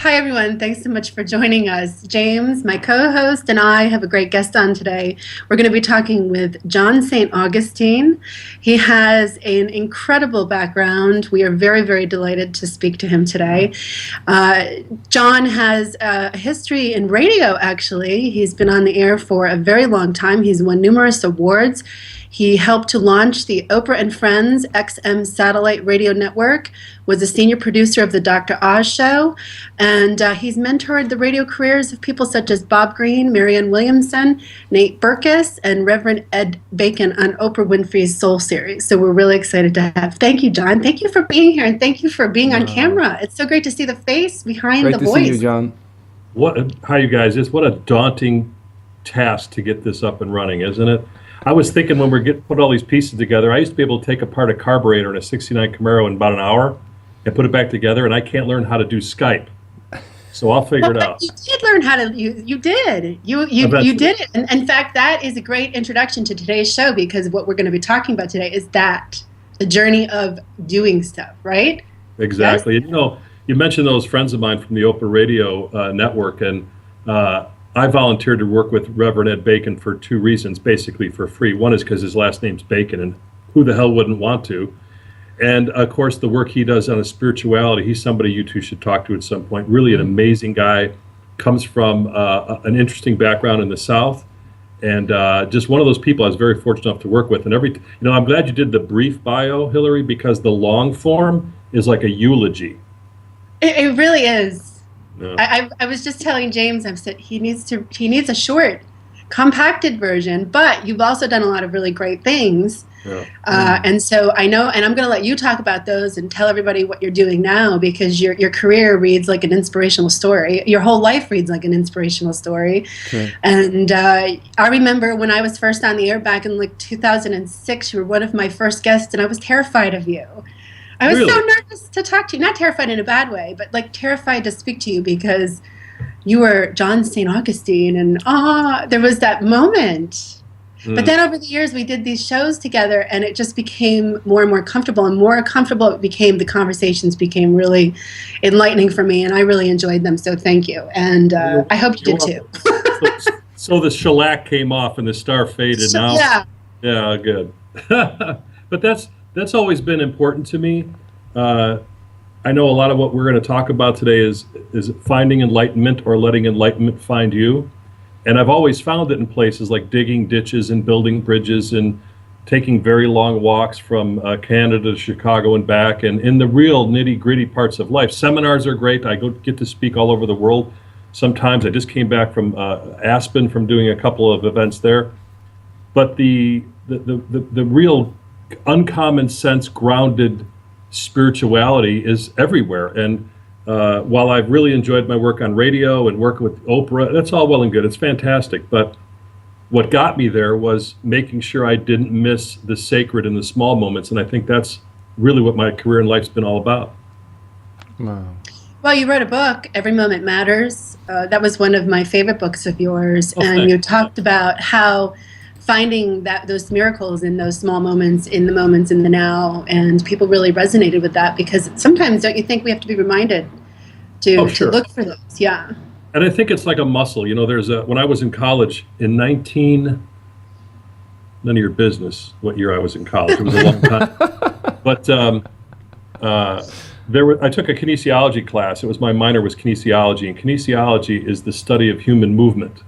Hi, everyone. Thanks so much for joining us. James, my co-host, and I have a great guest on today. We're going to be talking with John St. Augustine. He has an incredible background. We are very, very delighted to speak to him today. John has a history in radio, actually. He's been on the air for a very long time. He's won numerous awards. He helped to launch the Oprah and Friends XM satellite radio network, was a senior producer of the Dr. Oz show, and he's mentored the radio careers of people such as Bob Greene, Marianne Williamson, Nate Berkus, and Reverend Ed Bacon on Oprah Winfrey's Soul series. So we're really excited to have. Thank you, John. Thank you for being here, and thank you for being on camera. It's so great to see the face behind the voice. Great to see you, John. Hi, you guys. What a daunting task to get this up and running, isn't it? I was thinking when we put all these pieces together, I used to be able to take apart a carburetor in a 69 Camaro in about an hour and put it back together, and I can't learn how to do Skype. So I'll figure it out. You did learn how to, you did. You did it. And in fact, that is a great introduction to today's show, because what we're going to be talking about today is the journey of doing stuff, right? Exactly. Yes? And, you mentioned those friends of mine from the Oprah Radio network, and I volunteered to work with Reverend Ed Bacon for two reasons, basically for free. One is because his last name's Bacon, and who the hell wouldn't want to? And, of course, the work he does on his spirituality, he's somebody you two should talk to at some point. Really an amazing guy, comes from an interesting background in the South, and just one of those people I was very fortunate enough to work with. And I'm glad you did the brief bio, Hillary, because the long form is like a eulogy. It really is. Yeah. I was just telling James, I've said he needs a short, compacted version, but you've also done a lot of really great things. Yeah. And so I know, and I'm going to let you talk about those and tell everybody what you're doing now, because your career reads like an inspirational story. Your whole life reads like an inspirational story. Okay. And I remember when I was first on the air back in like 2006, you were one of my first guests, and I was terrified of you. I was so nervous to talk to you. Not terrified in a bad way, but like terrified to speak to you, because you were John St. Augustine, and there was that moment. But then over the years, we did these shows together, and it just became more and more comfortable, and more comfortable it became. The conversations became really enlightening for me, and I really enjoyed them. So thank you, and I hope you did too. So the shellac came off and the star faded. Yeah, good. But that's always been important to me. I know a lot of what we're going to talk about today is finding enlightenment or letting enlightenment find you. And I've always found it in places like digging ditches and building bridges and taking very long walks from Canada to Chicago and back, and in the real nitty-gritty parts of life. Seminars are great. I get to speak all over the world. Sometimes I just came back from Aspen from doing a couple of events there. But the real uncommon sense grounded spirituality is everywhere. And while I've really enjoyed my work on radio and working with Oprah, that's all well and good. It's fantastic. But what got me there was making sure I didn't miss the sacred in the small moments. And I think that's really what my career in life's been all about. Wow. Well, you wrote a book, Every Moment Matters. That was one of my favorite books of yours. Oh, and thanks. you talked about how finding those miracles in those small moments, in the now, and people really resonated with that, because sometimes, don't you think, we have to be reminded to look for those? Yeah. And I think it's like a muscle. When I was in college in none of your business what year I was in college. It was a long time. But I took a kinesiology class. My minor was kinesiology, and kinesiology is the study of human movement,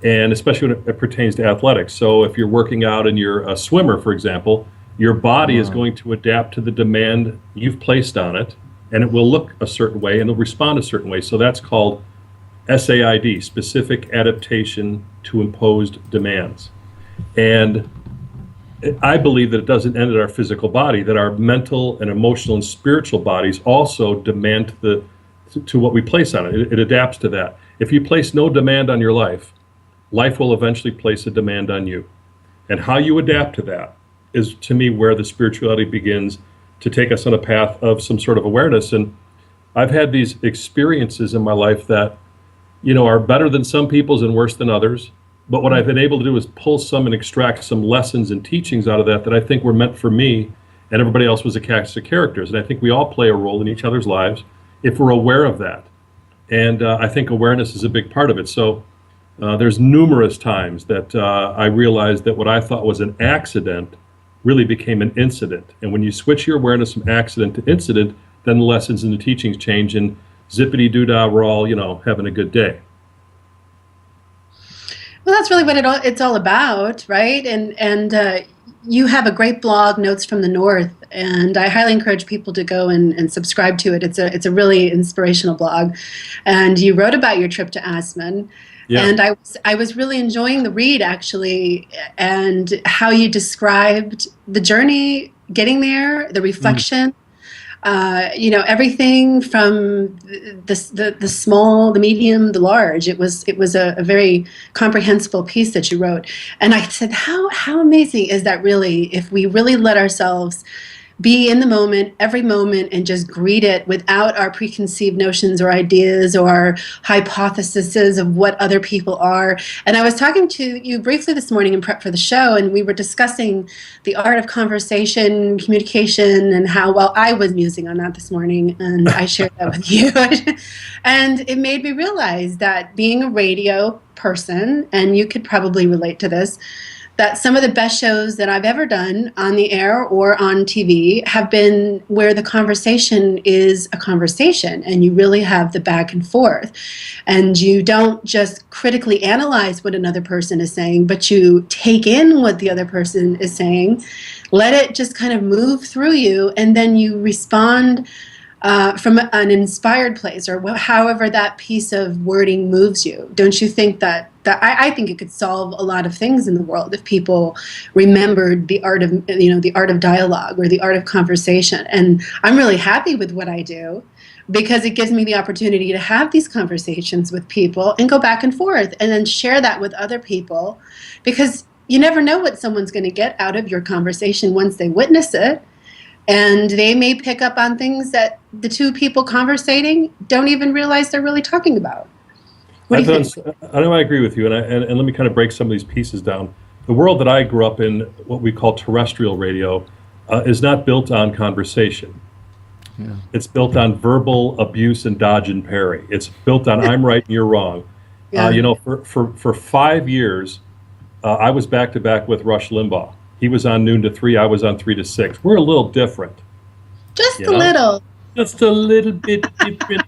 and especially when it pertains to athletics. So if you're working out and you're a swimmer, for example, your body is going to adapt to the demand you've placed on it, and it will look a certain way and it'll respond a certain way. So that's called SAID, specific adaptation to imposed demands. And I believe that it doesn't end at our physical body, that our mental and emotional and spiritual bodies also demand to what we place on it. It adapts to that. If you place no demand on your life, life will eventually place a demand on you. And how you adapt to that is, to me, where the spirituality begins to take us on a path of some sort of awareness. And I've had these experiences in my life that, are better than some people's and worse than others. But what I've been able to do is pull some and extract some lessons and teachings out of that I think were meant for me, and everybody else was a cast of characters. And I think we all play a role in each other's lives if we're aware of that. And I think awareness is a big part of it. So there's numerous times that I realized that what I thought was an accident really became an incident. And when you switch your awareness from accident to incident, then the lessons and the teachings change, and zippity-doo-dah, we're all, having a good day. Well, that's really what it's all about, right? And you have a great blog, Notes from the North, and I highly encourage people to go and subscribe to it. It's a really inspirational blog, and you wrote about your trip to Aspen. Yeah. And I was really enjoying the read, actually, and how you described the journey, getting there, the reflection. Everything from the small, the medium, the large. It was a very comprehensible piece that you wrote. And I said, how amazing is that really, if we really let ourselves be in the moment, every moment, and just greet it without our preconceived notions or ideas or hypotheses of what other people are. And I was talking to you briefly this morning in prep for the show, and we were discussing the art of conversation, communication, and how well I was musing on that this morning, and I shared that with you. And it made me realize that being a radio person, and you could probably relate to this, that some of the best shows that I've ever done on the air or on TV have been where the conversation is a conversation, and you really have the back and forth. And you don't just critically analyze what another person is saying, but you take in what the other person is saying, let it just kind of move through you, and then you respond from an inspired place, or however that piece of wording moves you. Don't you think that I think it could solve a lot of things in the world if people remembered the art of the art of dialogue or the art of conversation? And I'm really happy with what I do, because it gives me the opportunity to have these conversations with people and go back and forth and then share that with other people, because you never know what someone's going to get out of your conversation once they witness it. And they may pick up on things that the two people conversating don't even realize they're really talking about. What do you think? I know I agree with you, and let me kind of break some of these pieces down. The world that I grew up in, what we call terrestrial radio, is not built on conversation. Yeah. It's built on verbal abuse and dodge and parry. It's built on I'm right and you're wrong. Yeah. For 5 years, I was back to back with Rush Limbaugh. He was on noon to 3. I was on 3 to 6. We're a little different. Just a little. Just a little bit different.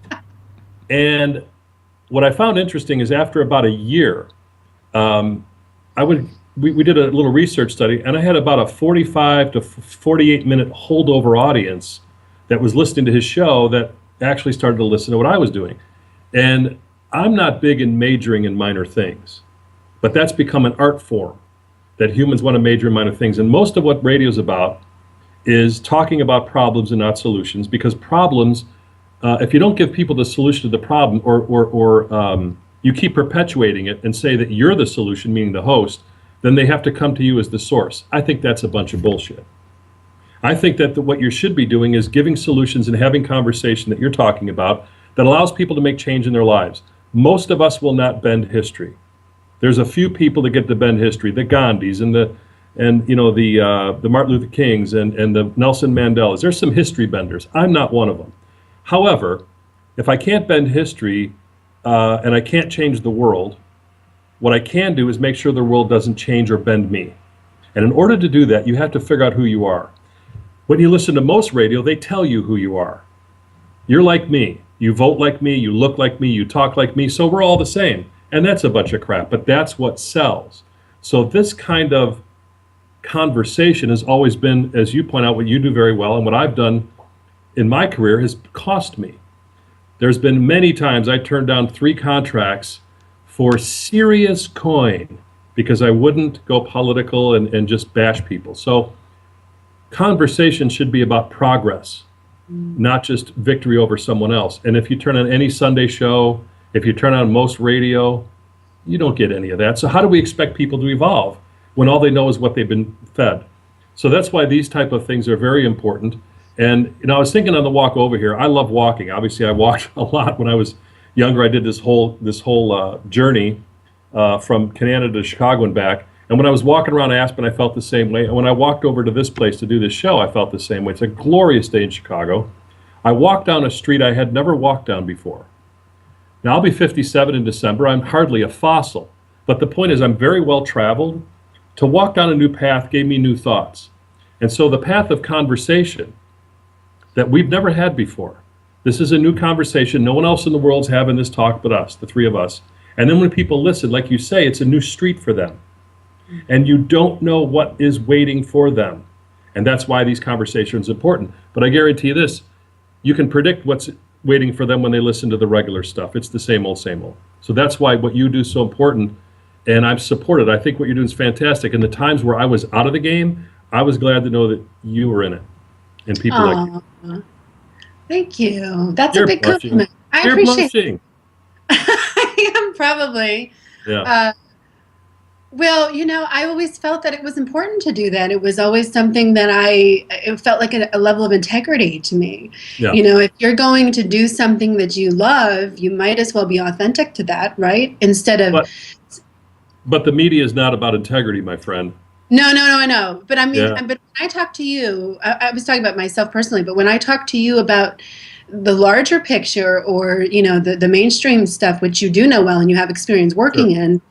And what I found interesting is after about a year, we did a little research study, and I had about a 45 to 48 minute holdover audience that was listening to his show that actually started to listen to what I was doing. And I'm not big in majoring in minor things, but that's become an art form, that humans want to major in minor things. And most of what radio is about is talking about problems and not solutions, because problems, if you don't give people the solution to the problem, or you keep perpetuating it and say that you're the solution, meaning the host, then they have to come to you as the source. I think that's a bunch of bullshit. I think that what you should be doing is giving solutions and having conversation that you're talking about that allows people to make change in their lives. Most of us will not bend history. There's a few people that get to bend history, the Gandhis and the Martin Luther Kings and the Nelson Mandelas. There's some history benders. I'm not one of them. However, if I can't bend history and I can't change the world, what I can do is make sure the world doesn't change or bend me. And in order to do that, you have to figure out who you are. When you listen to most radio, they tell you who you are. You're like me. You vote like me. You look like me. You talk like me. So we're all the same. And that's a bunch of crap, but that's what sells. So this kind of conversation has always been, as you point out, what you do very well, and what I've done in my career has cost me. There's been many times I turned down 3 contracts for serious coin because I wouldn't go political and just bash people. So conversation should be about progress, not just victory over someone else. And if you turn on any Sunday show, if you turn on most radio, you don't get any of that. So how do we expect people to evolve when all they know is what they've been fed? So that's why these type of things are very important. And I was thinking on the walk over here, I love walking. Obviously, I walked a lot when I was younger. I did this whole journey from Canada to Chicago and back. And when I was walking around Aspen, I felt the same way. And when I walked over to this place to do this show, I felt the same way. It's a glorious day in Chicago. I walked down a street I had never walked down before. Now, I'll be 57 in December. I'm hardly a fossil. But the point is, I'm very well traveled. To walk down a new path gave me new thoughts. And so the path of conversation that we've never had before, this is a new conversation. No one else in the world's having this talk but us, the three of us. And then when people listen, like you say, it's a new street for them. And you don't know what is waiting for them. And that's why these conversations are important. But I guarantee you this, you can predict what's waiting for them when they listen to the regular stuff. It's the same old, same old. So that's why what you do is so important. And I've supported. I think what you're doing is fantastic. In the times where I was out of the game, I was glad to know that you were in it. And people like you. Thank you. That's You're a big blushing. compliment. I You're appreciate blushing. I am probably. Yeah. Well, I always felt that it was important to do that. It was always something that it felt like a level of integrity to me. Yeah. If you're going to do something that you love, you might as well be authentic to that, right? Instead of. But the media is not about integrity, my friend. No, I know. But I mean, Yeah. but when I talk to you, I was talking about myself personally, but when I talk to you about the larger picture or, the mainstream stuff, which you do know well and you have experience working in,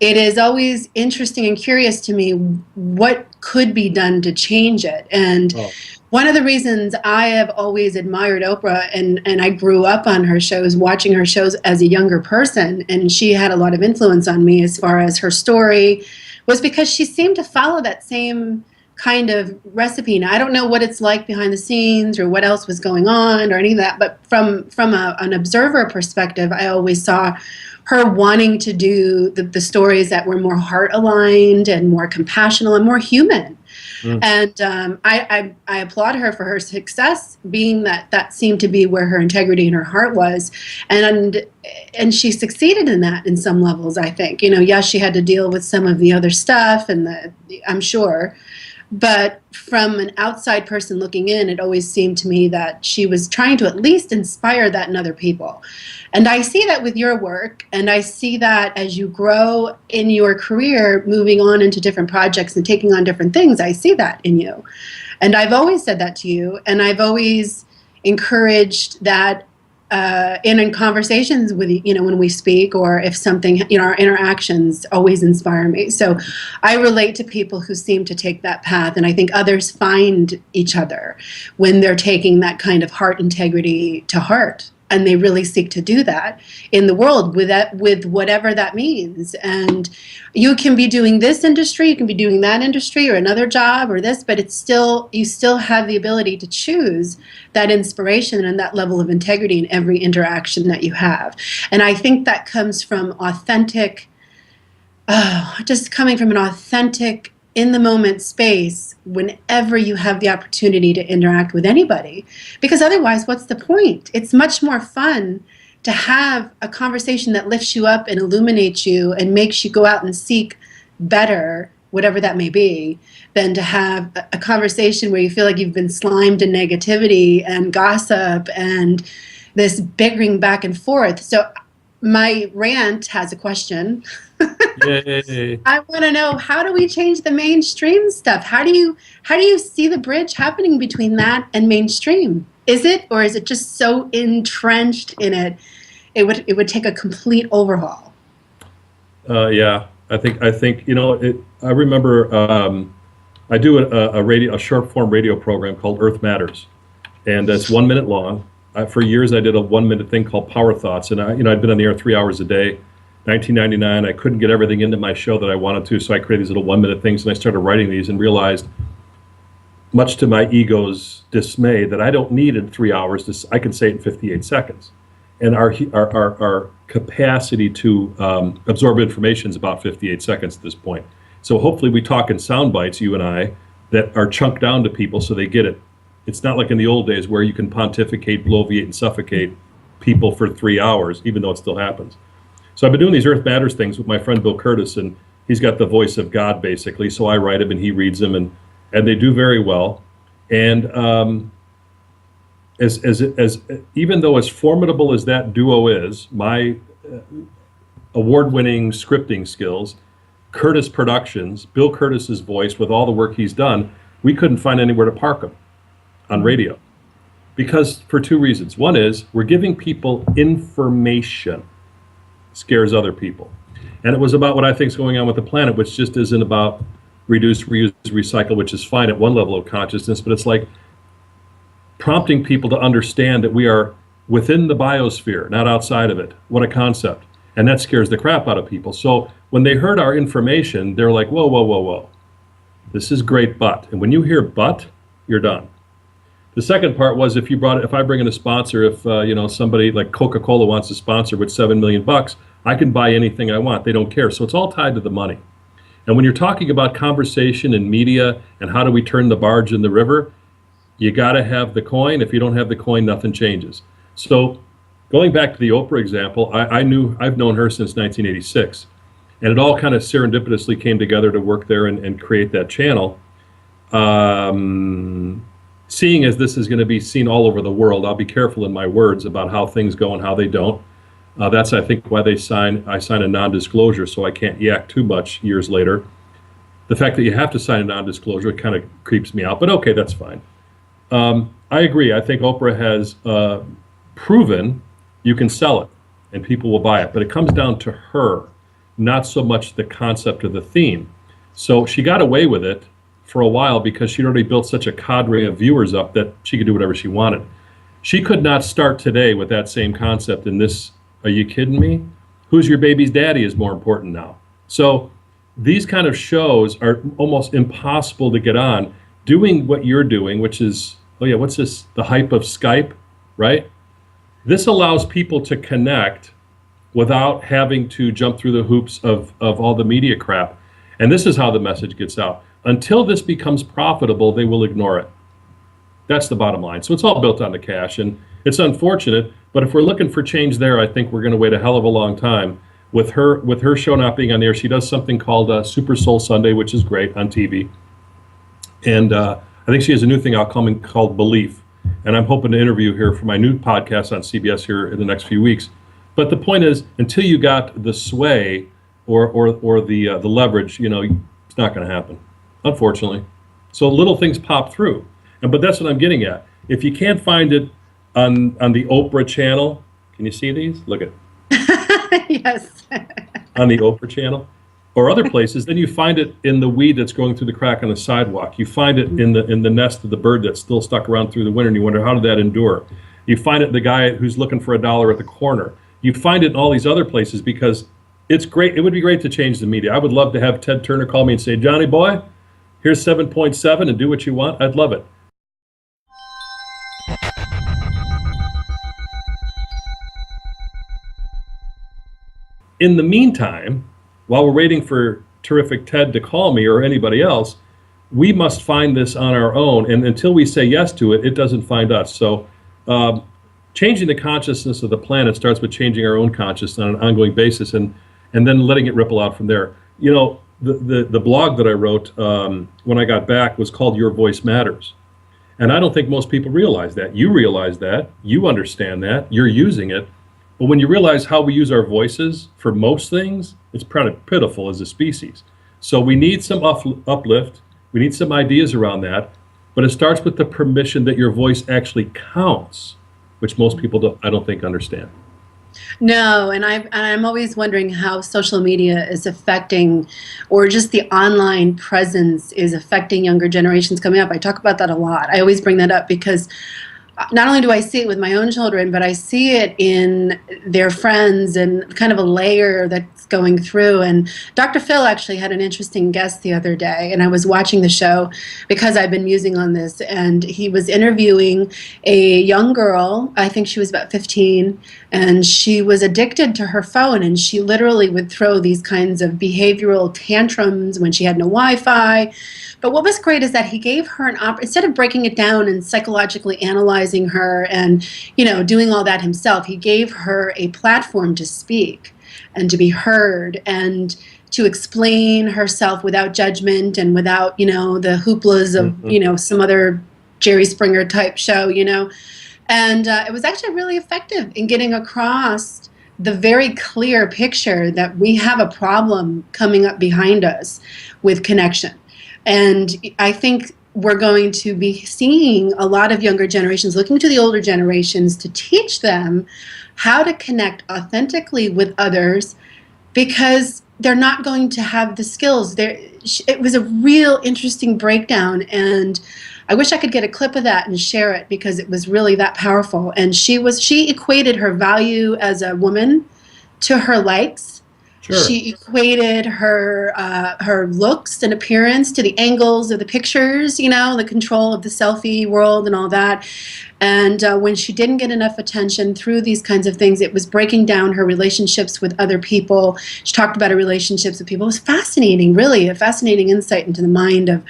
it is always interesting and curious to me what could be done to change it. And one of the reasons I have always admired Oprah, and I grew up on her shows, watching her shows as a younger person, and she had a lot of influence on me as far as her story, was because she seemed to follow that same kind of recipe. Now, I don't know what it's like behind the scenes or what else was going on or any of that, but from an observer perspective, I always saw her wanting to do the stories that were more heart aligned and more compassionate and more human. And I applaud her for her success, being that seemed to be where her integrity and her heart was, and she succeeded in that in some levels. I think yes, she had to deal with some of the other stuff, and I'm sure. But from an outside person looking in, it always seemed to me that she was trying to at least inspire that in other people. And I see that with your work, and I see that as you grow in your career, moving on into different projects and taking on different things, I see that in you. And I've always said that to you, and I've always encouraged that in conversations with when we speak, or if something, our interactions always inspire me. So I relate to people who seem to take that path, and I think others find each other when they're taking that kind of heart integrity to heart, and they really seek to do that in the world with whatever that means. And you can be doing this industry, you can be doing that industry, or another job, or this, but you still have the ability to choose that inspiration and that level of integrity in every interaction that you have. And I think that comes from just coming from an authentic, in the moment space whenever you have the opportunity to interact with anybody. Because otherwise, what's the point? It's much more fun to have a conversation that lifts you up and illuminates you and makes you go out and seek better, whatever that may be, than to have a conversation where you feel like you've been slimed in negativity and gossip and this bickering back and forth. So my rant has a question. Yay. I want to know, how do we change the mainstream stuff? How do you see the bridge happening between that and mainstream? Is it just so entrenched in it would take a complete overhaul? Yeah, I think I remember I do a short form radio program called Earth Matters, and it's 1 minute long. For years, I did a 1 minute thing called Power Thoughts, and I'd been on the air 3 hours a day. 1999, I couldn't get everything into my show that I wanted to, so I created these little 1 minute things, and I started writing these and realized, much to my ego's dismay, that I don't need it 3 hours. I can say it in 58 seconds. And our capacity to absorb information is about 58 seconds at this point. So hopefully we talk in sound bites, you and I, that are chunked down to people so they get it. It's not like in the old days where you can pontificate, bloviate, and suffocate people for 3 hours, even though it still happens. So I've been doing these Earth Matters things with my friend Bill Curtis, and he's got the voice of God, basically. So I write them and he reads them, and they do very well. And even though as formidable as that duo is, my award-winning scripting skills, Curtis Productions, Bill Curtis's voice with all the work he's done, we couldn't find anywhere to park him on radio, Because for two reasons. One is we're giving people information, scares other people. And it was about what I think is going on with the planet, which just isn't about reduce, reuse, recycle, which is fine at one level of consciousness, but it's like prompting people to understand that we are within the biosphere, not outside of it. What a concept. And that scares the crap out of people. So when they heard our information, they're like, whoa, whoa, whoa, whoa. This is great, but. And when you hear but, you're done. The second part was if I bring in a sponsor, if somebody like Coca-Cola wants to sponsor with $7 million, I can buy anything I want. They don't care. So it's all tied to the money. And when you're talking about conversation and media and how do we turn the barge in the river, you got to have the coin. If you don't have the coin, nothing changes. So going back to the Oprah example, I've known her since 1986. And it all kind of serendipitously came together to work there and create that channel. Seeing as this is going to be seen all over the world, I'll be careful in my words about how things go and how they don't. That's, I think, why I sign a non-disclosure, so I can't yak too much years later. The fact that you have to sign a non-disclosure kind of creeps me out, but okay, that's fine. I agree. I think Oprah has proven you can sell it and people will buy it, but it comes down to her, not so much the concept or the theme. So she got away with it for a while because she'd already built such a cadre of viewers up that she could do whatever she wanted. She could not start today with that same concept in this, are you kidding me? Who's your baby's daddy is more important now. So these kind of shows are almost impossible to get on doing what you're doing, which is, oh yeah, what's this? The hype of Skype, right? This allows people to connect without having to jump through the hoops of all the media crap. And this is how the message gets out. Until this becomes profitable, they will ignore it. That's the bottom line. So it's all built on the cash, and it's unfortunate, but if we're looking for change there, I think we're going to wait a hell of a long time. With her show not being on the air, she does something called Super Soul Sunday, which is great on TV. And I think she has a new thing out coming called Belief. And I'm hoping to interview her for my new podcast on CBS here in the next few weeks. But the point is, until you got the sway or the leverage, it's not going to happen, unfortunately. So little things pop through. But that's what I'm getting at. If you can't find it on the Oprah channel, can you see these? Look at Yes. on the Oprah channel or other places, then you find it in the weed that's growing through the crack on the sidewalk. You find it in the nest of the bird that's still stuck around through the winter, and you wonder, how did that endure? You find it in the guy who's looking for $1 at the corner. You find it in all these other places because it's great. It would be great to change the media. I would love to have Ted Turner call me and say, Johnny boy, here's 7.7 and do what you want. I'd love it. In the meantime, while we're waiting for terrific Ted to call me or anybody else, we must find this on our own. And until we say yes to it, it doesn't find us. So changing the consciousness of the planet starts with changing our own consciousness on an ongoing basis and then letting it ripple out from there. The blog that I wrote when I got back was called Your Voice Matters. And I don't think most people realize that. You realize that. You understand that. You're using it. But when you realize how we use our voices for most things, it's pretty pitiful as a species. So we need some uplift. We need some ideas around that. But it starts with the permission that your voice actually counts, which most people I don't think understand. No, and I'm always wondering how social media is affecting, or just the online presence is affecting younger generations coming up. I talk about that a lot. I always bring that up because not only do I see it with my own children, but I see it in their friends and kind of a layer that's going through. And Dr. Phil actually had an interesting guest the other day, and I was watching the show because I've been musing on this, and he was interviewing a young girl. I think she was about 15, and she was addicted to her phone, and she literally would throw these kinds of behavioral tantrums when she had no Wi-Fi. But what was great is that he gave her instead of breaking it down and psychologically analyzing her and, doing all that himself, he gave her a platform to speak and to be heard and to explain herself without judgment and without, the hooplas of, some other Jerry Springer type show, And it was actually really effective in getting across the very clear picture that we have a problem coming up behind us with connection. And I think we're going to be seeing a lot of younger generations looking to the older generations to teach them how to connect authentically with others, because they're not going to have the skills. It was a real interesting breakdown, and I wish I could get a clip of that and share it, because it was really that powerful. And she equated her value as a woman to her likes. Sure. She equated her looks and appearance to the angles of the pictures, the control of the selfie world and all that. And when she didn't get enough attention through these kinds of things, it was breaking down her relationships with other people. She talked about her relationships with people. It was fascinating, really, a fascinating insight into the mind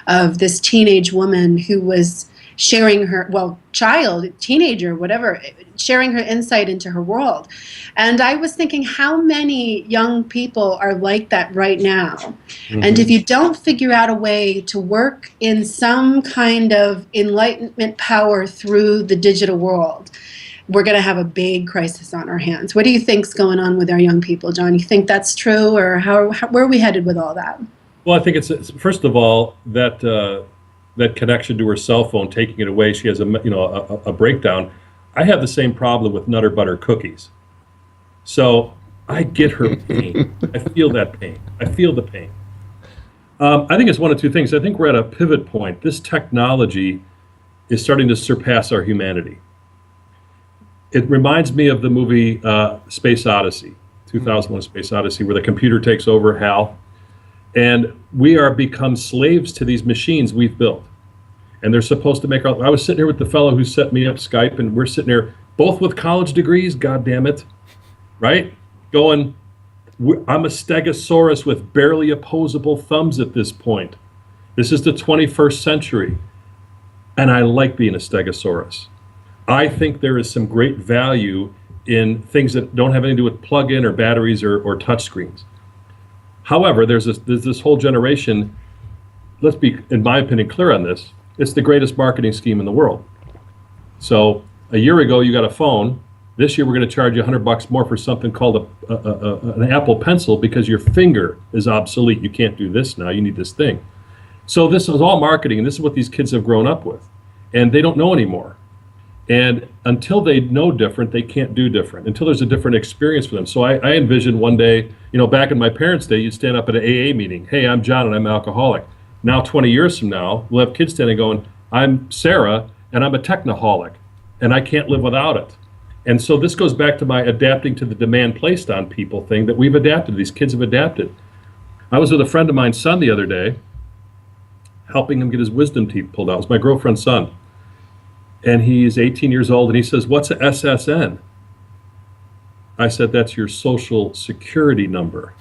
of this teenage woman who was sharing her, child, teenager, whatever, sharing her insight into her world. And I was thinking, how many young people are like that right now? Mm-hmm. And if you don't figure out a way to work in some kind of enlightenment power through the digital world, we're going to have a big crisis on our hands. What do you think's going on with our young people, John? You think that's true, or where are we headed with all that? Well, I think it's first of all that connection to her cell phone, taking it away, she has a breakdown. I have the same problem with Nutter Butter cookies. So I get her pain. I feel that pain. I feel the pain. I think it's one of two things. I think we're at a pivot point. This technology is starting to surpass our humanity. It reminds me of the movie Space Odyssey, 2001: Space Odyssey, where the computer takes over HAL. And we are become slaves to these machines we've built. And they're supposed to make I was sitting here with the fellow who set me up Skype, and we're sitting here both with college degrees, God damn it, right? Going, I'm a stegosaurus with barely opposable thumbs at this point. This is the 21st century. And I like being a stegosaurus. I think there is some great value in things that don't have anything to do with plug-in or batteries or touch screens. However, there's this whole generation, let's be, in my opinion, clear on this. It's the greatest marketing scheme in the world. So a year ago, you got a phone. This year, we're going to charge you $100 more for something called an Apple Pencil, because your finger is obsolete. You can't do this now. You need this thing. So this is all marketing, and this is what these kids have grown up with. And they don't know anymore. And until they know different, they can't do different, until there's a different experience for them. So I envision one day, back in my parents' day, you'd stand up at an AA meeting. Hey, I'm John and I'm an alcoholic. Now, 20 years from now, we'll have kids standing going, I'm Sarah and I'm a technoholic and I can't live without it. And so this goes back to my adapting to the demand placed on people thing that we've adapted. These kids have adapted. I was with a friend of mine's son the other day, helping him get his wisdom teeth pulled out. It was my girlfriend's son. And he's 18 years old, and he says, what's a SSN? I said, that's your social security number.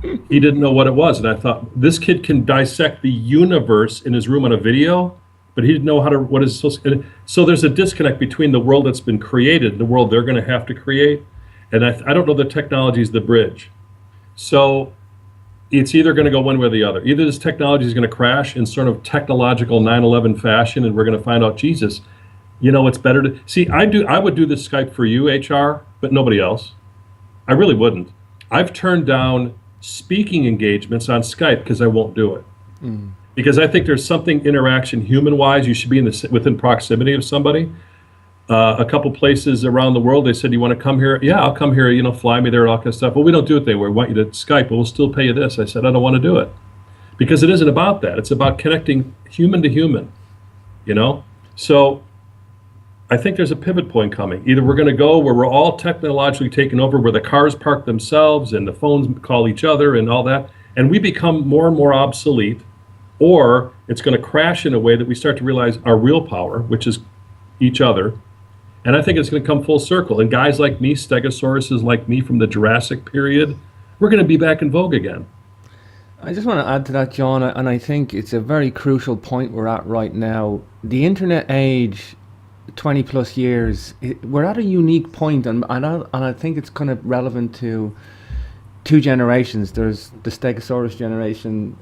He didn't know what it was. And I thought, this kid can dissect the universe in his room on a video, but he didn't know what is social. So there's a disconnect between the world that's been created and the world they're going to have to create. And I don't know the technology is the bridge. So it's either going to go one way or the other. Either this technology is going to crash in sort of technological 9/11 fashion, and we're going to find out, Jesus, it's better to see. I would do this Skype for you, HR, but nobody else. I really wouldn't. I've turned down speaking engagements on Skype because I won't do it. Because I think there's something interaction human-wise. You should be within proximity of somebody. A couple places around the world, they said, you want to come here? Yeah, I'll come here, fly me there and all kind of stuff. Well, we don't do it that way. We want you to Skype, but we'll still pay you this. I said, I don't want to do it. Because it isn't about that. It's about connecting human to human, So I think there's a pivot point coming. Either we're going to go where we're all technologically taken over, where the cars park themselves and the phones call each other and all that, and we become more and more obsolete, or it's going to crash in a way that we start to realize our real power, which is each other. And I think it's going to come full circle. And guys like me, stegosauruses like me from the Jurassic period, we're going to be back in vogue again. I just want to add to that, John, and I think it's a very crucial point we're at right now. The internet age, 20 plus years, we're at a unique point, and I think it's kind of relevant to two generations. There's the Stegosaurus generation,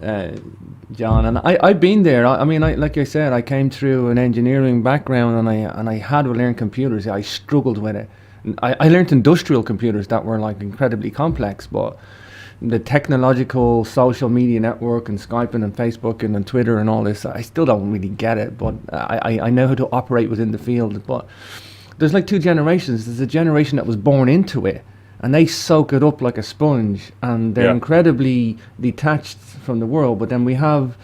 John, and I've been there. Like I said, I came through an engineering background, and I had to learn computers. I struggled with it. I learned industrial computers that were like incredibly complex, but the technological social media network and Skyping and Facebooking and Twitter and all this. I still don't really get it, but I know how to operate within the field. But there's like two generations. There's a generation that was born into it, and they soak it up like a sponge, and they're incredibly detached from the world. But then we have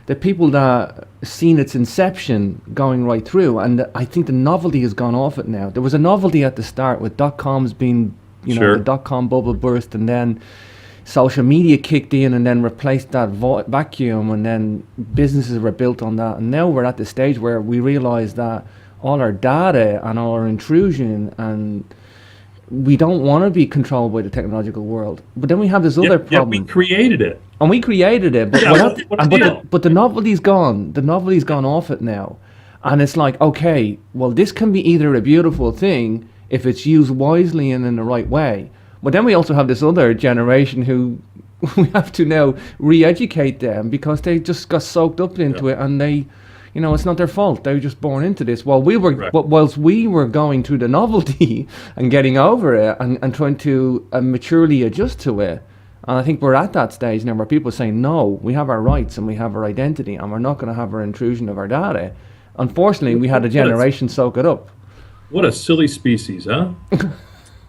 the people that seen its inception going right through, and I think the novelty has gone off it now. There was a novelty at the start with .coms being, the .com bubble burst, and then social media kicked in and then replaced that vacuum, and then businesses were built on that. And now we're at the stage where we realize that all our data and all our intrusion, and we don't want to be controlled by the technological world. But then we have this other problem. Yeah, we created it. And we created it, but but the novelty's gone. The novelty's gone off it now. And it's like, okay, well, this can be either a beautiful thing if it's used wisely and in the right way. But then we also have this other generation who we have to now re-educate them, because they just got soaked up into it, and they, it's not their fault. They were just born into this. While whilst we were going through the novelty and getting over it and trying to maturely adjust to it. And I think we're at that stage now where people are saying, no, we have our rights and we have our identity, and we're not going to have our intrusion of our data. Unfortunately, we had a generation soak it up. What a silly species, huh?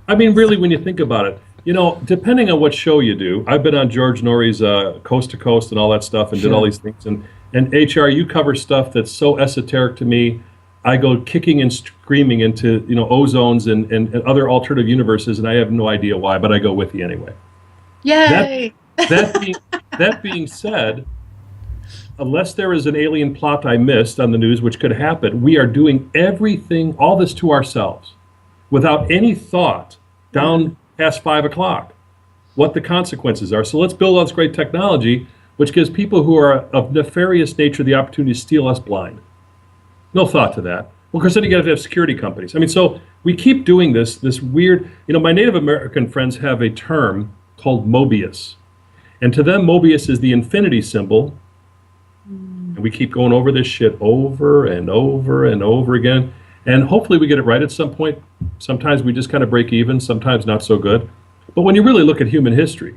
I mean, really, when you think about it, depending on what show you do, I've been on George Norrie's Coast to Coast and all that stuff, and did all these things. And HR, you cover stuff that's so esoteric to me. I go kicking and screaming into, ozones and other alternative universes, and I have no idea why, but I go with you anyway. Yay! That being said, unless there is an alien plot I missed on the news, which could happen, we are doing everything, all this to ourselves, without any thought down past 5 o'clock, what the consequences are. So let's build all this great technology, which gives people who are of nefarious nature the opportunity to steal us blind. No thought to that. Well, because then you got to have security companies. I mean, so we keep doing this weird, my Native American friends have a term called Mobius. And to them, Mobius is the infinity symbol. And we keep going over this shit over and over and over again. And hopefully we get it right at some point. Sometimes we just kind of break even, sometimes not so good. But when you really look at human history,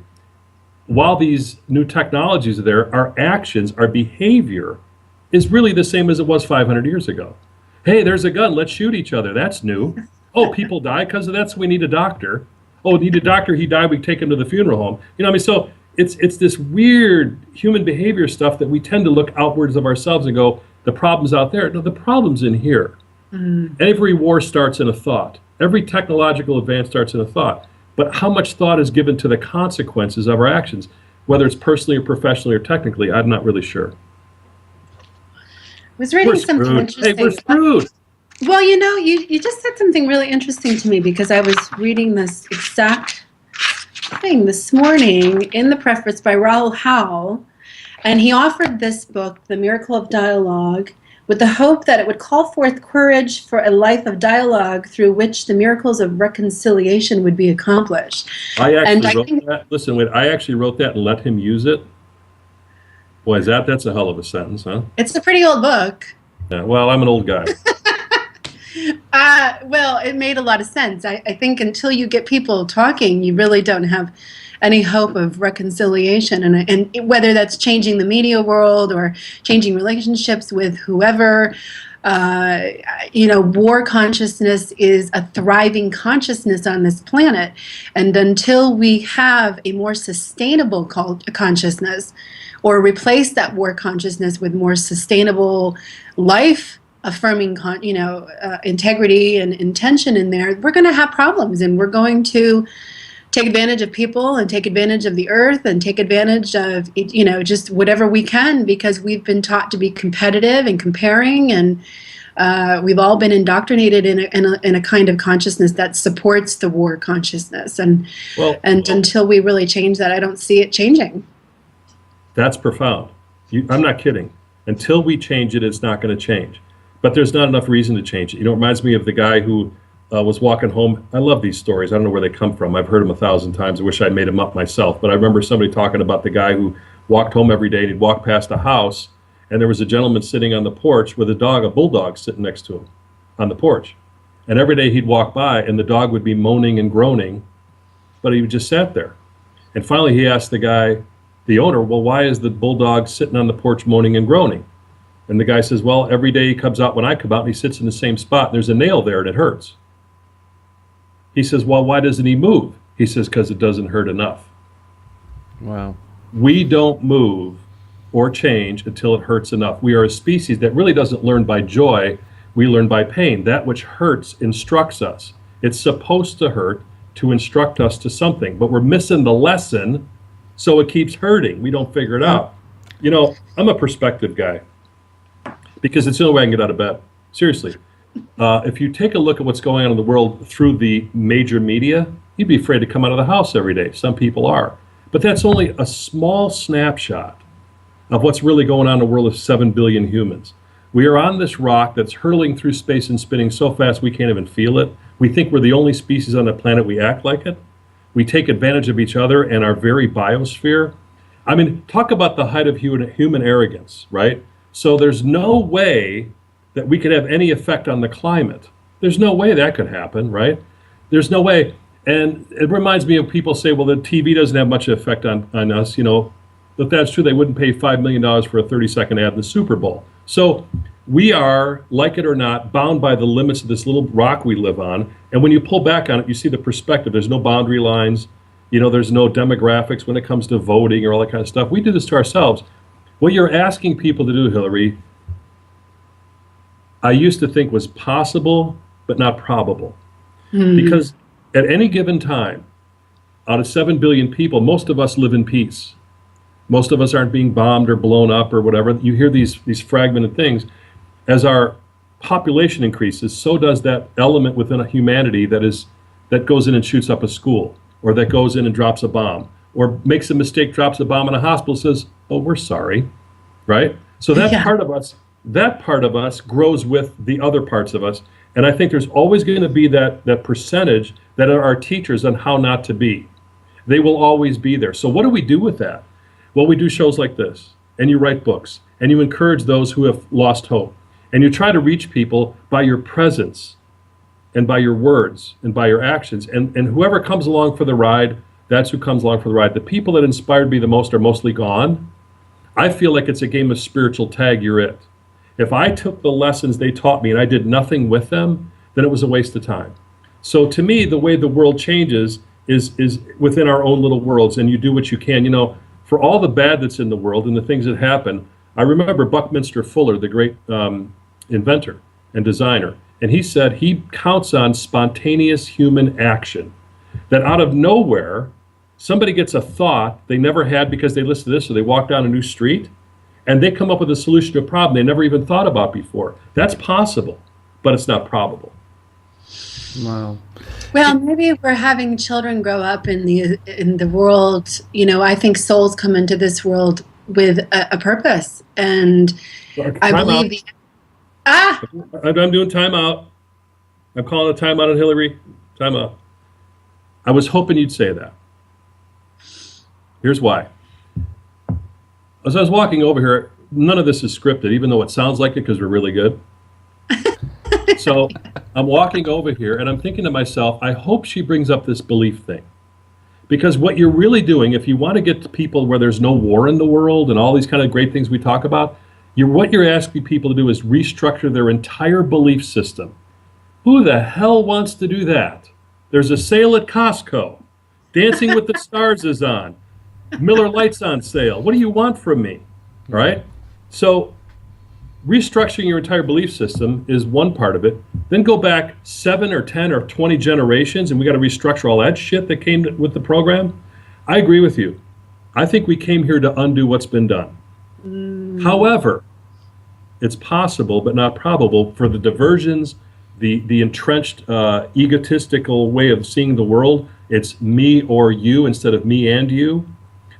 while these new technologies are there, our actions, our behavior is really the same as it was 500 years ago. Hey, there's a gun, let's shoot each other. That's new. Oh, people die because of that, so we need a doctor. Oh, need a doctor, he died, we take him to the funeral home. So it's this weird human behavior stuff that we tend to look outwards of ourselves and go, the problem's out there. No, the problem's in here. Every war starts in a thought. Every technological advance starts in a thought. But how much thought is given to the consequences of our actions, whether it's personally or professionally or technically, I'm not really sure. I was reading something interesting. Hey, we're screwed. Well, you just said something really interesting to me, because I was reading this exact thing this morning in the preface by Raoul Howell, and he offered this book, The Miracle of Dialogue, with the hope that it would call forth courage for a life of dialogue through which the miracles of reconciliation would be accomplished. I actually wrote that. Listen, I actually wrote that and let him use it. Boy, that's a hell of a sentence, huh? It's a pretty old book. Yeah, well, I'm an old guy. Well, it made a lot of sense. I think until you get people talking, you really don't have any hope of reconciliation, and whether that's changing the media world or changing relationships with whoever. War consciousness is a thriving consciousness on this planet, and until we have a more sustainable consciousness, or replace that war consciousness with more sustainable life affirming integrity and intention in there, we're going to have problems, and we're going to take advantage of people and take advantage of the earth and take advantage of just whatever we can, because we've been taught to be competitive and comparing, and we've all been indoctrinated in a kind of consciousness that supports the war consciousness, and until we really change that, I don't see it changing. That's profound. I'm not kidding. Until we change it, it's not going to change. But there's not enough reason to change it. It reminds me of the guy who was walking home. I love these stories. I don't know where they come from. I've heard them 1,000 times. I wish I made them up myself. But I remember somebody talking about the guy who walked home every day, and he'd walk past a house, and there was a gentleman sitting on the porch with a bulldog sitting next to him on the porch. And every day he'd walk by, and the dog would be moaning and groaning, but he just sat there. And finally, he asked the owner, well, why is the bulldog sitting on the porch moaning and groaning? And the guy says, well, every day he comes out when I come out and he sits in the same spot. And there's a nail there and it hurts. He says, well, why doesn't he move? He says, because it doesn't hurt enough. Wow. We don't move or change until it hurts enough. We are a species that really doesn't learn by joy. We learn by pain. That which hurts instructs us. It's supposed to hurt to instruct us to something, but we're missing the lesson, so it keeps hurting. We don't figure it out. You know, I'm a perspective guy because it's the only way I can get out of bed. Seriously. If you take a look at what's going on in the world through the major media, you'd be afraid to come out of the house every day. Some people are. But that's only a small snapshot of what's really going on in a world of 7 billion humans. We are on this rock that's hurtling through space and spinning so fast we can't even feel it. We think we're the only species on the planet. We act like it. We take advantage of each other and our very biosphere. I mean, talk about the height of human arrogance, right? So there's no way that we could have any effect on the climate. There's no way that could happen, right? There's no way. And it reminds me of people say, well, the TV doesn't have much effect on us. You know, if that's true, they wouldn't pay $5 million for a 30-second ad in the Super Bowl. So we are, like it or not, bound by the limits of this little rock we live on. And when you pull back on it, you see the perspective. There's no boundary lines. You know, there's no demographics when it comes to voting or all that kind of stuff. We do this to ourselves. What you're asking people to do, Hillary, I used to think was possible, but not probable. Because at any given time, out of 7 billion people, most of us live in peace. Most of us aren't being bombed or blown up or whatever. You hear these fragmented things. As our population increases, so does that element within a humanity that goes in and shoots up a school, or that goes in and drops a bomb, or makes a mistake, drops a bomb in a hospital, says, oh, we're sorry, right? So that part of us grows with the other parts of us. And I think there's always going to be that percentage that are our teachers on how not to be. They will always be there. So what do we do with that? Well, we do shows like this, and you write books, and you encourage those who have lost hope, and you try to reach people by your presence and by your words and by your actions. And whoever comes along for the ride, that's who comes along for the ride. The people that inspired me the most are mostly gone. I feel like it's a game of spiritual tag, you're it. If I took the lessons they taught me and I did nothing with them, then it was a waste of time. So to me, the way the world changes is within our own little worlds, and you do what you can. You know, for all the bad that's in the world and the things that happen, I remember Buckminster Fuller, the great inventor and designer, and he said he counts on spontaneous human action. That out of nowhere, somebody gets a thought they never had because they listened to this, or they walk down a new street, and they come up with a solution to a problem they never even thought about before. That's possible, but it's not probable. Wow. Well, maybe if we're having children grow up in the world, you know, I think souls come into this world with a purpose, and I believe I'm doing timeout. I'm calling a timeout on Hillary. Timeout. I was hoping you'd say that. Here's why. As I was walking over here, none of this is scripted, even though it sounds like it because we're really good. So I'm walking over here and I'm thinking to myself, I hope she brings up this belief thing. Because what you're really doing, if you want to get to people where there's no war in the world and all these kind of great things we talk about, what you're asking people to do is restructure their entire belief system. Who the hell wants to do that? There's a sale at Costco. Dancing with the Stars is on. Miller Lite's on sale. What do you want from me? All right? So restructuring your entire belief system is one part of it. Then go back 7 or 10 or 20 generations, and we got to restructure all that shit that came with the program. I agree with you. I think we came here to undo what's been done. However, it's possible, but not probable, for the diversions, the entrenched egotistical way of seeing the world. It's me or you instead of me and you.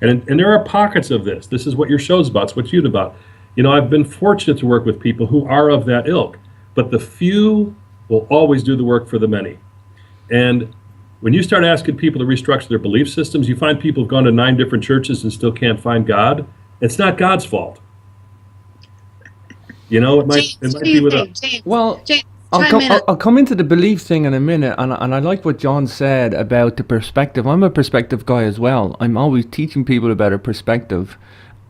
And there are pockets of this. This is what your show's about. It's what you're about. You know, I've been fortunate to work with people who are of that ilk, but the few will always do the work for the many. And when you start asking people to restructure their belief systems, you find people who've gone to 9 different churches and still can't find God. It's not God's fault. You know, it might be with us. James, Well, James, Chime in. I'll come into the belief thing in a minute, and I like what John said about the perspective. I'm a perspective guy as well. I'm always teaching people about a perspective,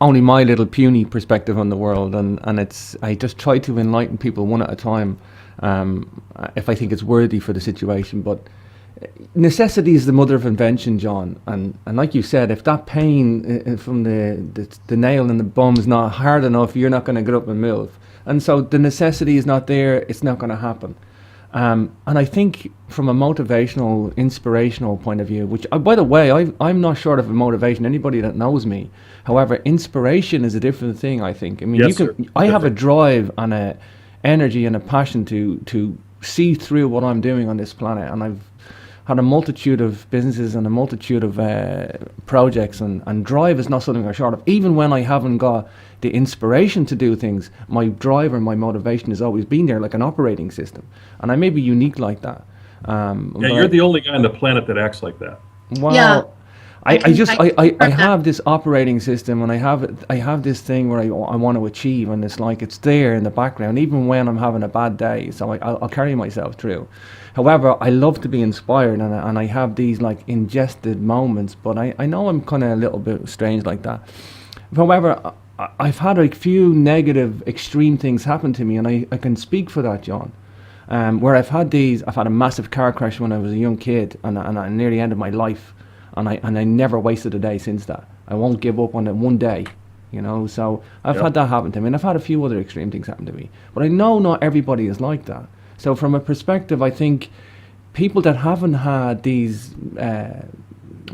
only my little puny perspective on the world, and I just try to enlighten people one at a time, if I think it's worthy for the situation. But necessity is the mother of invention, John, and like you said, if that pain from the nail in the bum is not hard enough, you're not going to get up and move. And so the necessity is not there, it's not going to happen. And I think from a motivational, inspirational point of view, which, by the way, I'm not short of a motivation, anybody that knows me. However, inspiration is a different thing, I think. I mean, Yes, sir. I have a drive and a energy and a passion to see through what I'm doing on this planet. And I've had a multitude of businesses and a multitude of projects, and drive is not something I'm short of. Even when I haven't got the inspiration to do things, my drive or my motivation has always been there, like an operating system. And I may be unique like that. Yeah, you're the only guy on the planet that acts like that. Well, Yeah. I have this operating system, and I have this thing where I want to achieve, and it's there in the background, even when I'm having a bad day. So I'll carry myself through. However, I love to be inspired, and I have these like ingested moments, but I know I'm kind of a little bit strange like that. However, I've had a few negative, extreme things happen to me, and I can speak for that, John. Where I've had a massive car crash when I was a young kid, and I nearly ended my life. And I never wasted a day since that. I won't give up on it one day, So I've had that happen to me, and I've had a few other extreme things happen to me. But I know not everybody is like that. So from a perspective, I think people that haven't had these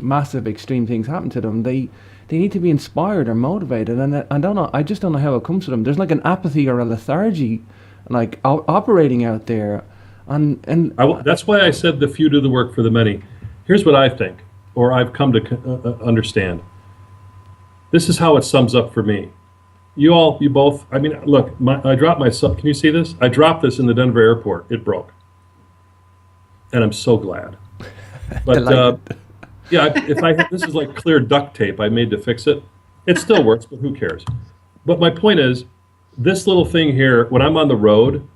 massive extreme things happen to them, they need to be inspired or motivated. And I just don't know how it comes to them. There's like an apathy or a lethargy, like operating out there, and that's why I said the few do the work for the many. Here's what I think, or I've come to understand. This is how it sums up for me. You both, I mean, look, I dropped my son. Can you see this? I dropped this in the Denver airport. It broke. And I'm so glad. But yeah, this is like clear duct tape I made to fix it. It still works, but who cares? But my point is, this little thing here, when I'm on the road,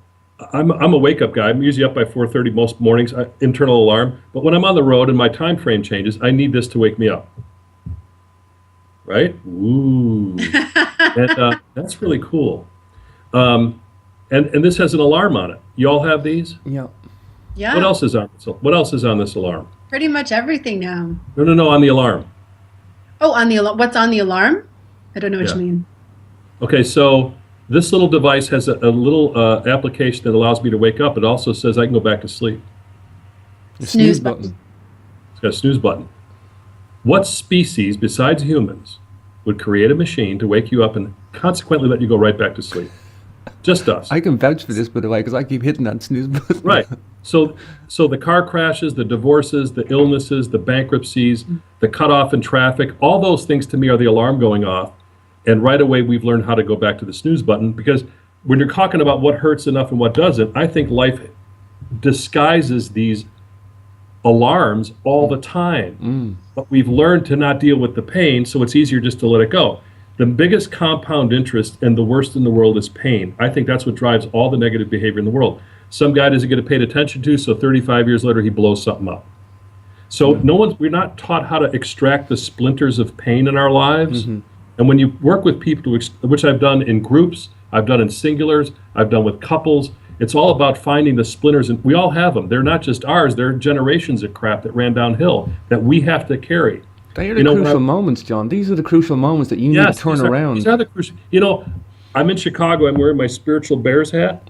I'm a wake-up guy. I'm usually up by 4:30 most mornings, internal alarm. But when I'm on the road and my time frame changes, I need this to wake me up. Right? Ooh. And that's really cool. And this has an alarm on it. You all have these? Yeah. Yeah. What else is on this alarm? Pretty much everything now. No, on the alarm. Oh, what's on the alarm? I don't know what you mean. Okay, so this little device has a little application that allows me to wake up. It also says I can go back to sleep. The snooze button. It's got a snooze button. What species besides humans would create a machine to wake you up and consequently let you go right back to sleep? Just us. I can vouch for this, by the way, because I keep hitting that snooze button. Right. So the car crashes, the divorces, the illnesses, the bankruptcies, the cutoff in traffic, all those things to me are the alarm going off. And right away, we've learned how to go back to the snooze button, because when you're talking about what hurts enough and what doesn't, I think life disguises these alarms all the time. But we've learned to not deal with the pain, so it's easier just to let it go. The biggest compound interest and the worst in the world is pain. I think that's what drives all the negative behavior in the world. Some guy doesn't get paid attention to, so 35 years later, he blows something up. So we're not taught how to extract the splinters of pain in our lives. And when you work with people, which I've done in groups, I've done in singulars, I've done with couples, it's all about finding the splinters, and we all have them. They're not just ours, they're generations of crap that ran downhill that we have to carry. They are the crucial moments, John. These are the crucial moments that you need to turn around. These are the crucial. I'm in Chicago, I'm wearing my spiritual Bears hat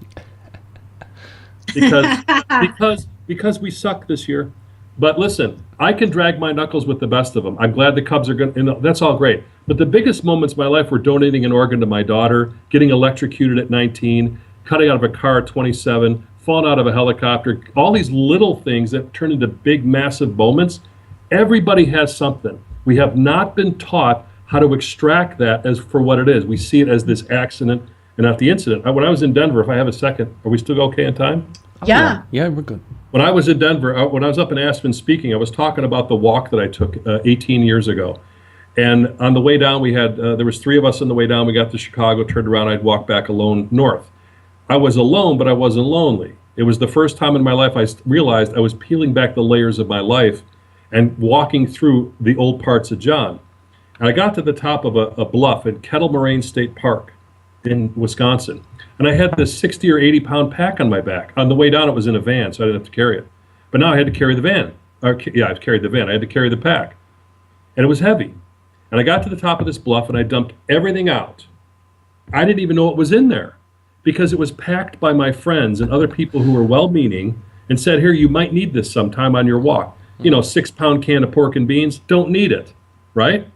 because we suck this year. But listen, I can drag my knuckles with the best of them. I'm glad the Cubs are going to, that's all great. But the biggest moments of my life were donating an organ to my daughter, getting electrocuted at 19, cutting out of a car at 27, falling out of a helicopter, all these little things that turn into big, massive moments. Everybody has something. We have not been taught how to extract that as for what it is. We see it as this accident and not the incident. When I was in Denver, if I have a second, are we still okay in time? Yeah. Yeah, we're good. When I was in Denver, when I was up in Aspen speaking, I was talking about the walk that I took 18 years ago. And on the way down, we had, there was 3 of us on the way down. We got to Chicago, turned around, I'd walk back alone north. I was alone, but I wasn't lonely. It was the first time in my life realized I was peeling back the layers of my life and walking through the old parts of John. And I got to the top of a bluff in Kettle Moraine State Park in Wisconsin. And I had this 60 or 80 pound pack on my back. On the way down, it was in a van, so I didn't have to carry it. But now I had to carry the van. I've carried the van. I had to carry the pack. And it was heavy. And I got to the top of this bluff and I dumped everything out. I didn't even know what was in there because it was packed by my friends and other people who were well-meaning and said, here, you might need this sometime on your walk. 6-pound can of pork and beans, don't need it, right?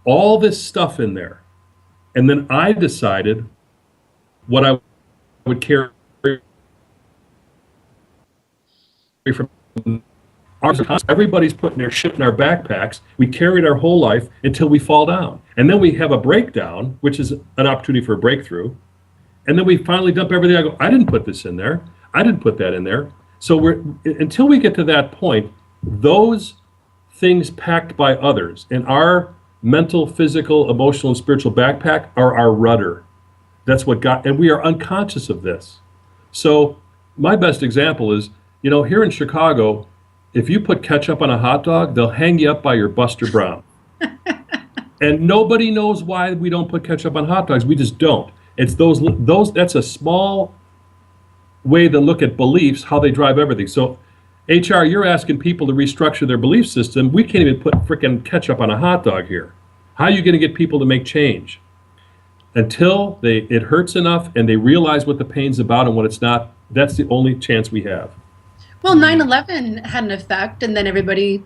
All this stuff in there. And then I decided what I would carry from everybody's putting their shit in our backpacks. We carried our whole life until we fall down. And then we have a breakdown, which is an opportunity for a breakthrough. And then we finally dump everything. I go, I didn't put this in there. I didn't put that in there. So until we get to that point, those things packed by others in our mental, physical, emotional, and spiritual backpack are our rudder. That's what and we are unconscious of this. So my best example is, here in Chicago, if you put ketchup on a hot dog, they'll hang you up by your Buster Brown. And nobody knows why we don't put ketchup on hot dogs. We just don't. It's those. That's a small way to look at beliefs, how they drive everything. So, HR, you're asking people to restructure their belief system. We can't even put frickin' ketchup on a hot dog here. How are you going to get people to make change? Until it hurts enough and they realize what the pain's about and what it's not, that's the only chance we have. Well, 9/11 had an effect, and then everybody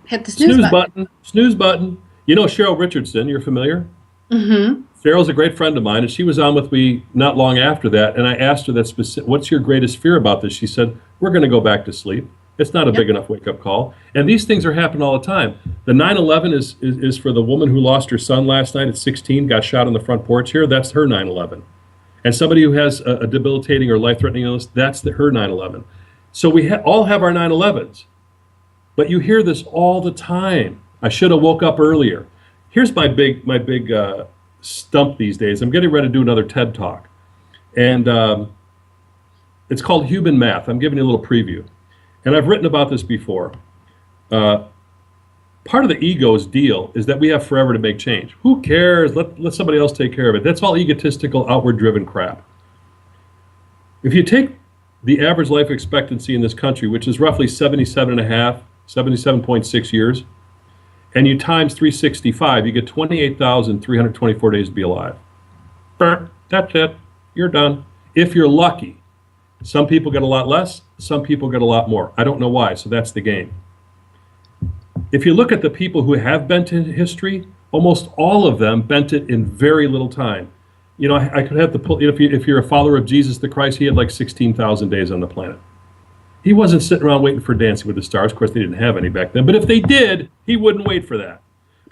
hit the snooze button. Snooze button. Cheryl Richardson, you're familiar? Mm-hmm. Cheryl's a great friend of mine, and she was on with me not long after that, and I asked her what's your greatest fear about this? She said, we're going to go back to sleep. It's not a big enough wake-up call. And these things are happening all the time. The 9/11 is for the woman who lost her son last night at 16, got shot on the front porch here. That's her 9/11. And somebody who has a debilitating or life-threatening illness, that's her 9/11. So we all have our 9/11s. But you hear this all the time. I should have woke up earlier. Here's my big stump these days. I'm getting ready to do another TED Talk. And it's called Human Math. I'm giving you a little preview. And I've written about this before. Part of the ego's deal is that we have forever to make change. Who cares? Let somebody else take care of it. That's all egotistical, outward-driven crap. If you take the average life expectancy in this country, which is roughly 77.6 years, and you times 365, you get 28,324 days to be alive. That's it. You're done. If you're lucky. Some people get a lot less, some people get a lot more. I don't know why, so that's the game. If you look at the people who have bent in history, almost all of them bent it in very little time. I could have to pull, if you're a follower of Jesus the Christ, he had like 16,000 days on the planet. He wasn't sitting around waiting for Dancing with the Stars. Of course, they didn't have any back then. But if they did, he wouldn't wait for that.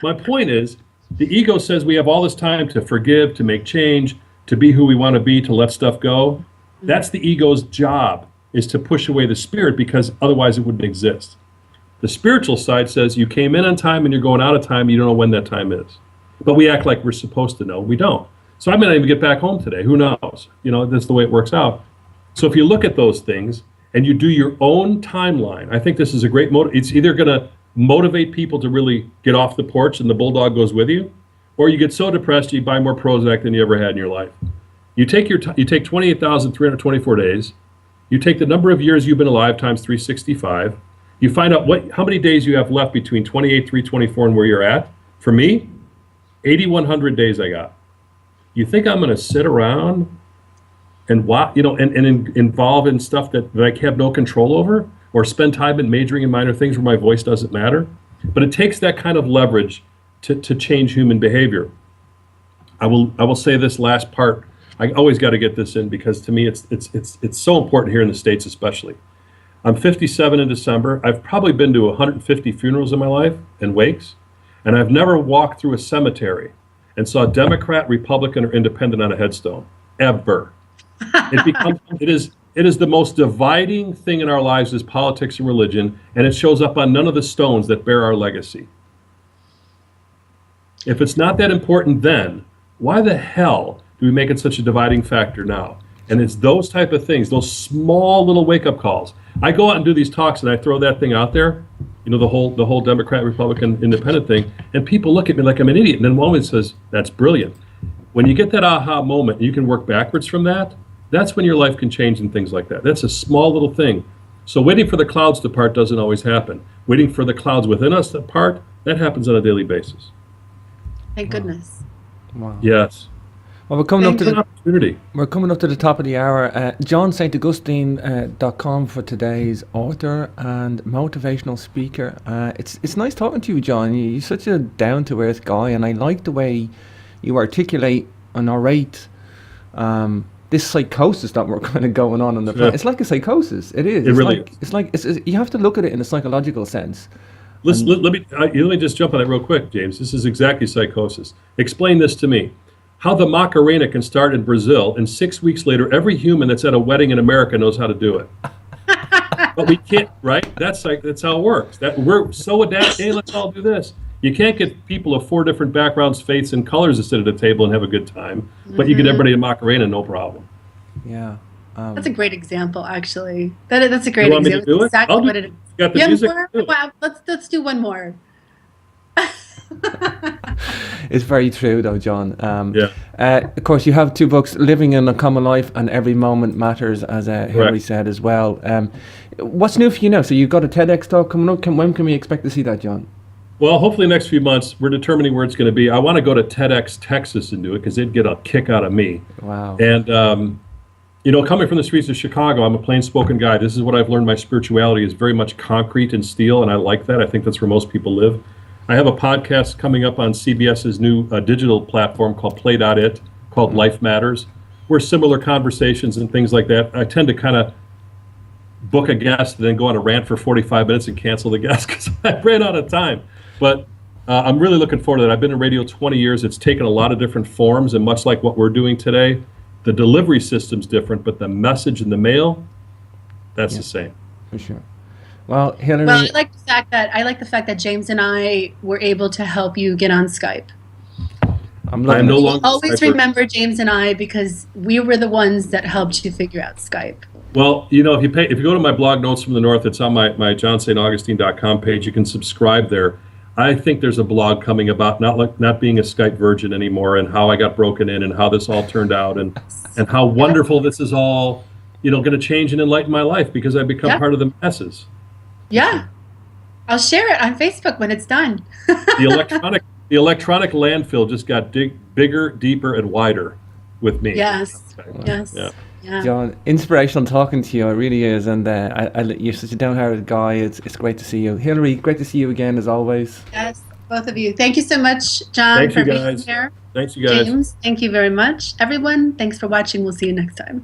My point is, the ego says we have all this time to forgive, to make change, to be who we want to be, to let stuff go. That's the ego's job, is to push away the spirit, because otherwise it wouldn't exist. The spiritual side says you came in on time and you're going out of time. You don't know when that time is. But we act like we're supposed to know. We don't. So I may not even get back home today. Who knows? That's the way it works out. So if you look at those things and you do your own timeline, I think this is a great it's either going to motivate people to really get off the porch and the bulldog goes with you, or you get so depressed you buy more Prozac than you ever had in your life. You take 28,324 days, you take the number of years you've been alive times 365, you find out how many days you have left between 28,324 and where you're at. For me, 8,100 days I got. You think I'm going to sit around and watch, and involve in stuff that I have no control over, or spend time in majoring in minor things where my voice doesn't matter? But it takes that kind of leverage to change human behavior. I will say this last part. I always got to get this in, because to me it's so important here in the States especially. I'm 57 in December. I've probably been to 150 funerals in my life and wakes, and I've never walked through a cemetery and saw Democrat, Republican, or Independent on a headstone, ever. It is the most dividing thing in our lives, is politics and religion, and it shows up on none of the stones that bear our legacy. If it's not that important then, why the hell do we make it such a dividing factor now? And it's those type of things, those small little wake-up calls. I go out and do these talks and I throw that thing out there, the whole Democrat, Republican, independent thing, and people look at me like I'm an idiot. And then one woman says, "That's brilliant." When you get that aha moment, you can work backwards from that. That's when your life can change and things like that. That's a small little thing. So waiting for the clouds to part doesn't always happen. Waiting for the clouds within us to part, that happens on a daily basis. Thank goodness. Wow. Yes. Well, we're coming up to An opportunity. We're coming up to the top of the hour. JohnSaintAugustine.com for today's author and motivational speaker. It's nice talking to you, John. You're such a down-to-earth guy, and I like the way you articulate and narrate this psychosis that we're kind of going on the planet. It's like a psychosis. It is. It really is. It's you have to look at it in a psychological sense. Let me just jump on that real quick, James. This is exactly psychosis. Explain this to me. How the Macarena can start in Brazil, and 6 weeks later, every human that's at a wedding in America knows how to do it. But we can't, right? That's how it works. That we're so adapted. Hey, let's all do this. You can't get people of 4 different backgrounds, faiths, and colors to sit at a table and have a good time. But you get everybody in Macarena, no problem. Yeah. That's a great example, actually. That's a great You want example. me to do it? Exactly what it is. Got the music? Wow, let's do one more. It's very true, though, John. Yeah. Of course, you have 2 books, Living in a Common Life and Every Moment Matters, as Hillary said as well. What's new for you now? So you've got a TEDx talk coming up. When can we expect to see that, John? Well, hopefully next few months. We're determining where it's going to be. I want to go to TEDx Texas and do it because they'd get a kick out of me. Wow. And, coming from the streets of Chicago, I'm a plain-spoken guy. This is what I've learned. My spirituality is very much concrete and steel, and I like that. I think that's where most people live. I have a podcast coming up on CBS's new digital platform called Play.it, called Life Matters, where similar conversations and things like that. I tend to kind of book a guest and then go on a rant for 45 minutes and cancel the guest because I ran out of time. But I'm really looking forward to that. I've been in radio 20 years. It's taken a lot of different forms, and much like what we're doing today, the delivery system's different, but the message in the mail, that's the same. For sure. Well, Hillary. Well, I like the fact that James and I were able to help you get on Skype. I'm no longer always remember James and I because we were the ones that helped you figure out Skype. Well, if you go to my blog Notes from the North, it's on my JohnSaintAugustine.com page. You can subscribe there. I think there's a blog coming about not being a Skype virgin anymore, and how I got broken in, and how this all turned out, and how wonderful this is all, going to change and enlighten my life because I've become part of the masses. Yeah, I'll share it on Facebook when it's done. The electronic landfill just got bigger, deeper, and wider with me. Yes. Yes. Yeah. John, inspirational talking to you. It really is, and you're such a down-hearted guy. It's great to see you, Hillary. Great to see you again, as always. Yes, both of you. Thank you so much, John, for being here. Thanks, you guys. James, thank you very much. Everyone, thanks for watching. We'll see you next time.